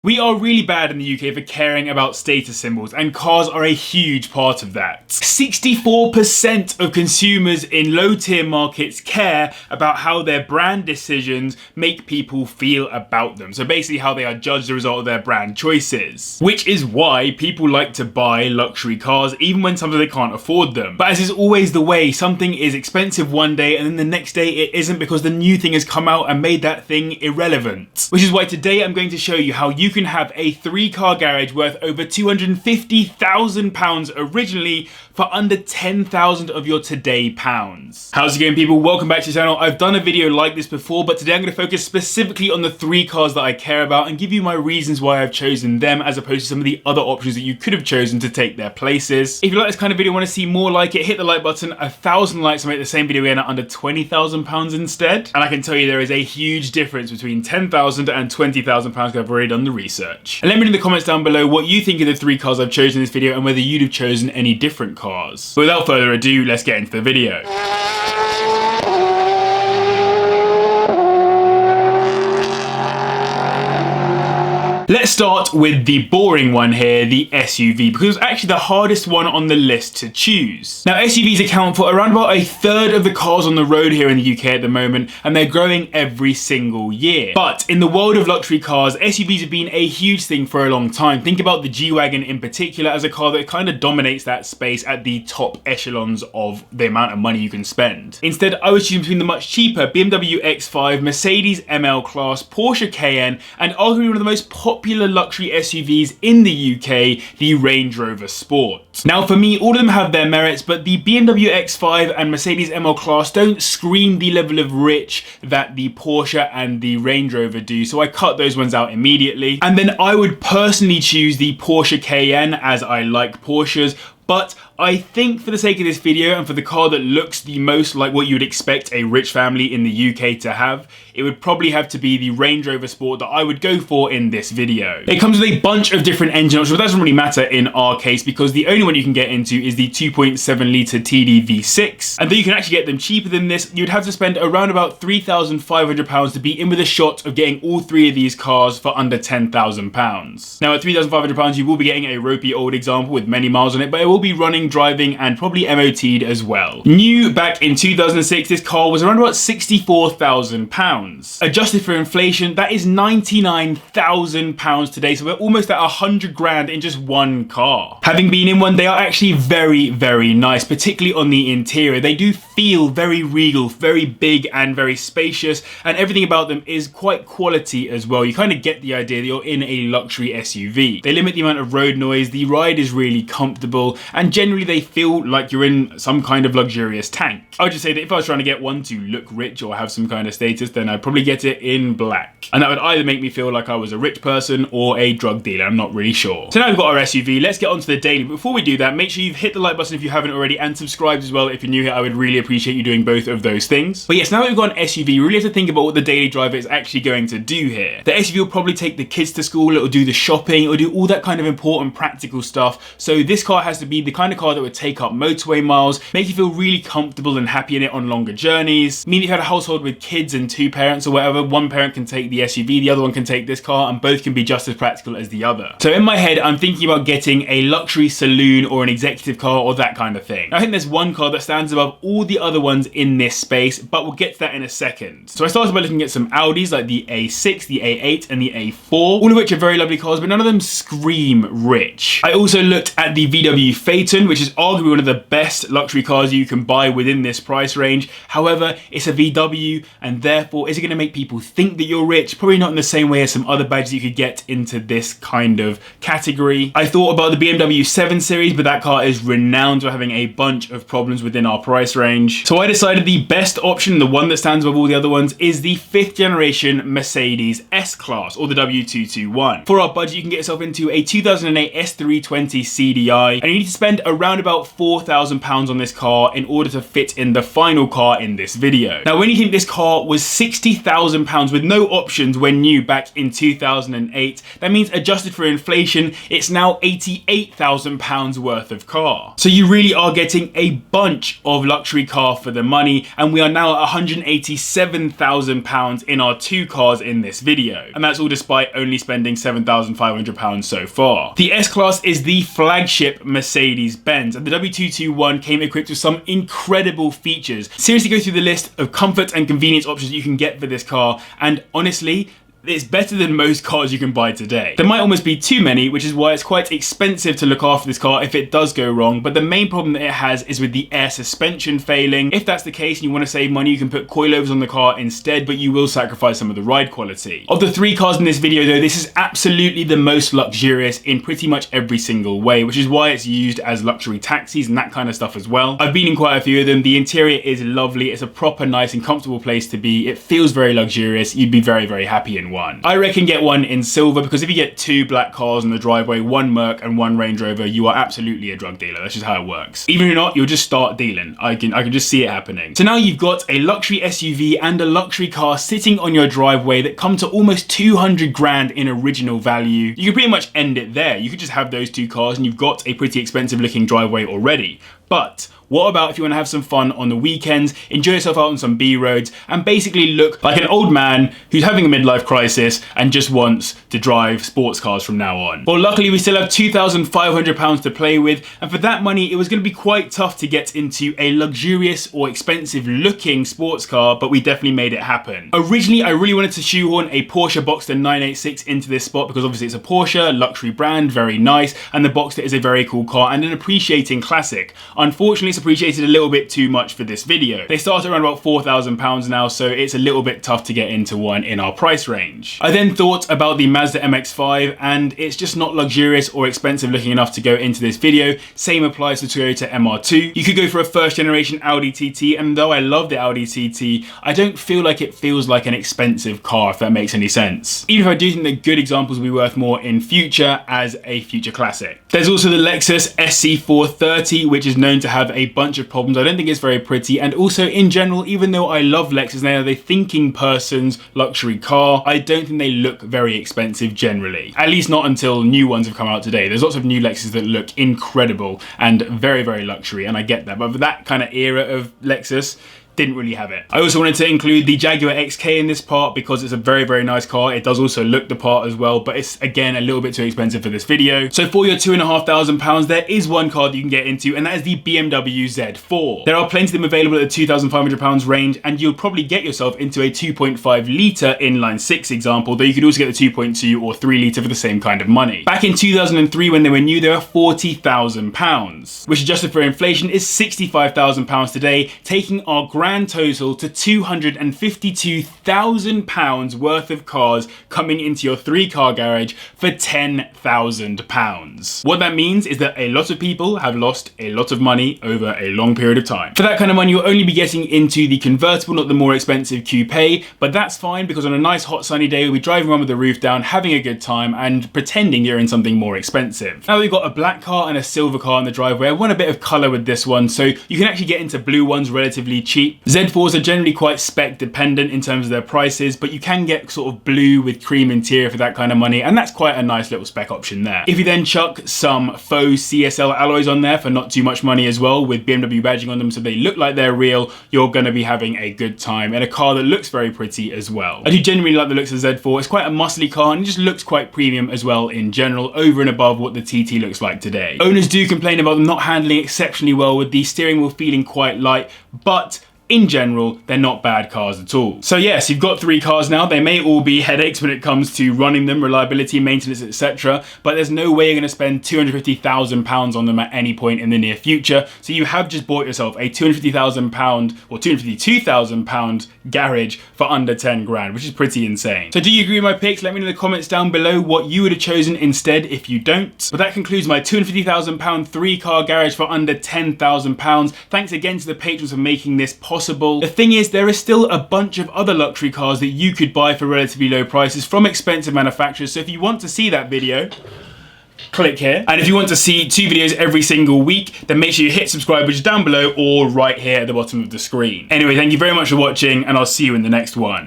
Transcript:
We are really bad in the UK for caring about status symbols, and cars are a huge part of that. 64% of consumers in low-tier markets care about how their brand decisions make people feel about them. So basically how they are judged as a result of their brand choices. Which is why people like to buy luxury cars even when sometimes they can't afford them. But as is always the way, something is expensive one day and then the next day it isn't because the new thing has come out and made that thing irrelevant. Which is why today I'm going to show you how you can have a 3-car garage worth over £250,000 originally for under 10,000 of your today pounds. How's it going, people? Welcome back to the channel. I've done a video like this before, but today I'm going to focus specifically on the 3 cars that I care about and give you my reasons why I've chosen them as opposed to some of the other options that you could have chosen to take their places. If you like this kind of video and want to see more like it, hit the like button. 1,000 likes to make the same video again at under £20,000 instead. And I can tell you there is a huge difference between 10,000 and £20,000 because I've already done the research. And let me know in the comments down below what you think of the 3 cars I've chosen in this video and whether you'd have chosen any different cars. But without further ado, let's get into the video. Let's start with the boring one here, the SUV, because it's actually the hardest one on the list to choose. Now, SUVs account for around about 1/3 of the cars on the road here in the UK at the moment, and they're growing every single year. But in the world of luxury cars, SUVs have been a huge thing for a long time. Think about the G-Wagon in particular as a car that kind of dominates that space at the top echelons of the amount of money you can spend. Instead, I was choosing between the much cheaper BMW X5, Mercedes ML Class, Porsche Cayenne, and arguably one of the most popular luxury SUVs in the UK, the Range Rover Sport. Now for me, all of them have their merits, but the BMW X5 and Mercedes ML Class don't scream the level of rich that the Porsche and the Range Rover do, so I cut those ones out immediately. And then I would personally choose the Porsche Cayenne as I like Porsches, but I think for the sake of this video and for the car that looks the most like what you would expect a rich family in the UK to have, it would probably have to be the Range Rover Sport that I would go for in this video. It comes with a bunch of different engine options, but that doesn't really matter in our case because the only one you can get into is the 2.7 litre TD V6. And though you can actually get them cheaper than this, you'd have to spend around about £3,500 to be in with a shot of getting all 3 of these cars for under £10,000. Now at £3,500 you will be getting a ropey old example with many miles on it, but it will be running, driving, and probably MOT'd as well. New back in 2006, this car was around about £64,000. Adjusted for inflation, that is £99,000 today, so we're almost at 100 grand in just one car. Having been in one, they are actually very, very nice, particularly on the interior. They do feel very regal, very big and very spacious, and everything about them is quite quality as well. You kind of get the idea that you're in a luxury SUV. They limit the amount of road noise, the ride is really comfortable, and generally they feel like you're in some kind of luxurious tank. I would just say that if I was trying to get one to look rich or have some kind of status, then I'd probably get it in black. And that would either make me feel like I was a rich person or a drug dealer, I'm not really sure. So now we've got our SUV, let's get on to the daily. But before we do that, make sure you've hit the like button if you haven't already and subscribed as well if you're new here. I would really appreciate you doing both of those things. But yes, now that we've got an SUV, we really have to think about what the daily driver is actually going to do here. The SUV will probably take the kids to school, it'll do the shopping, it'll do all that kind of important practical stuff. So this car has to be the kind of car that would take up motorway miles, make you feel really comfortable and happy in it on longer journeys. Meaning if you had a household with kids and 2 parents or whatever, one parent can take the SUV, the other one can take this car, and both can be just as practical as the other. So in my head, I'm thinking about getting a luxury saloon or an executive car or that kind of thing. Now, I think there's one car that stands above all the other ones in this space, but we'll get to that in a second. So I started by looking at some Audis like the A6, the A8, and the A4, all of which are very lovely cars, but none of them scream rich. I also looked at the VW Phaeton, which is arguably one of the best luxury cars you can buy within this price range. However, it's a VW, and therefore, is it going to make people think that you're rich? Probably not in the same way as some other badges you could get into this kind of category. I thought about the BMW 7 Series, but that car is renowned for having a bunch of problems within our price range. So I decided the best option, the one that stands above all the other ones, is the 5th generation Mercedes S-Class, or the W221. For our budget, you can get yourself into a 2008 S320 CDI, and you need to spend around around about £4,000 on this car in order to fit in the final car in this video. Now, when you think this car was £60,000 with no options when new back in 2008, that means adjusted for inflation, it's now £88,000 worth of car. So you really are getting a bunch of luxury car for the money, and we are now at £187,000 in our two cars in this video. And that's all despite only spending £7,500 so far. The S-Class is the flagship Mercedes-Benz, and the W221 came equipped with some incredible features. Seriously, go through the list of comfort and convenience options you can get for this car, and honestly, it's better than most cars you can buy today. There might almost be too many, which is why it's quite expensive to look after this car if it does go wrong, but the main problem that it has is with the air suspension failing. If that's the case and you want to save money, you can put coilovers on the car instead, but you will sacrifice some of the ride quality. Of the three cars in this video though, this is absolutely the most luxurious in pretty much every single way, which is why it's used as luxury taxis and that kind of stuff as well. I've been in quite a few of them. The interior is lovely. It's a proper nice and comfortable place to be. It feels very luxurious. You'd be very, very happy in one. I reckon get one in silver, because if you get two black cars in the driveway, one Merc and one Range Rover, you are absolutely a drug dealer. That's just how it works. Even if you're not, you'll just start dealing. I can just see it happening. So now you've got a luxury SUV and a luxury car sitting on your driveway that come to almost 200 grand in original value. You could pretty much end it there. You could just have those two cars and you've got a pretty expensive looking driveway already. But what about if you want to have some fun on the weekends, enjoy yourself out on some B roads, and basically look like an old man who's having a midlife crisis and just wants to drive sports cars from now on? Well, luckily we still have £2,500 to play with, and for that money it was going to be quite tough to get into a luxurious or expensive looking sports car, but we definitely made it happen. Originally I really wanted to shoehorn a Porsche Boxster 986 into this spot because obviously it's a Porsche, luxury brand, very nice, and the Boxster is a very cool car and an appreciating classic. Unfortunately, it's appreciated a little bit too much for this video. They start around about £4,000 now, so it's a little bit tough to get into one in our price range. I then thought about the Mazda MX-5, and it's just not luxurious or expensive looking enough to go into this video. Same applies to Toyota MR2. You could go for a first generation Audi TT, and though I love the Audi TT, I don't feel like it feels like an expensive car, if that makes any sense. Even if I do think that good examples will be worth more in future as a future classic. There's also the Lexus SC430, which is known to have a bunch of problems. I don't think it's very pretty, and also in general, even though I love Lexus, they are the thinking person's luxury car, I don't think they look very expensive generally. At least not until new ones have come out today. There's lots of new Lexus that look incredible and very, very luxury, and I get that, but for that kind of era of Lexus, didn't really have it. I also wanted to include the Jaguar XK in this part because it's a very, very nice car. It does also look the part as well, but it's again a little bit too expensive for this video. So for your £2,500, there is one car that you can get into, and that is the BMW Z4. There are plenty of them available at the £2,500 range, and you'll probably get yourself into a 2.5 litre inline six example, though you could also get the 2.2 or 3 litre for the same kind of money. Back in 2003 when they were new, they were £40,000, which adjusted for inflation is £65,000 today, taking our grand total to £252,000 worth of cars coming into your 3-car garage for £10,000. What that means is that a lot of people have lost a lot of money over a long period of time. For that kind of money, you'll only be getting into the convertible, not the more expensive coupe, but that's fine because on a nice hot sunny day, we'll be driving around with the roof down, having a good time and pretending you're in something more expensive. Now we've got a black car and a silver car in the driveway. I want a bit of color with this one, so you can actually get into blue ones relatively cheap. Z4s are generally quite spec dependent in terms of their prices, but you can get sort of blue with cream interior for that kind of money, and that's quite a nice little spec option there. If you then chuck some faux CSL alloys on there for not too much money as well, with BMW badging on them so they look like they're real, you're going to be having a good time, and a car that looks very pretty as well. I do genuinely like the looks of the Z4. It's quite a muscly car and it just looks quite premium as well in general, over and above what the TT looks like today. Owners do complain about them not handling exceptionally well, with the steering wheel feeling quite light, but in general, they're not bad cars at all. So yes, you've got 3 cars now. They may all be headaches when it comes to running them, reliability, maintenance, etc. But there's no way you're going to spend £250,000 on them at any point in the near future. So you have just bought yourself a £250,000 or £252,000 garage for under 10 grand, which is pretty insane. So do you agree with my picks? Let me know in the comments down below what you would have chosen instead if you don't. But that concludes my £250,000 3-car garage for under £10,000. Thanks again to the patrons for making this possible. The thing is, there is still a bunch of other luxury cars that you could buy for relatively low prices from expensive manufacturers. So if you want to see that video, click here. And if you want to see 2 videos every single week, then make sure you hit subscribe, which is down below or right here at the bottom of the screen. Anyway, thank you very much for watching, and I'll see you in the next one.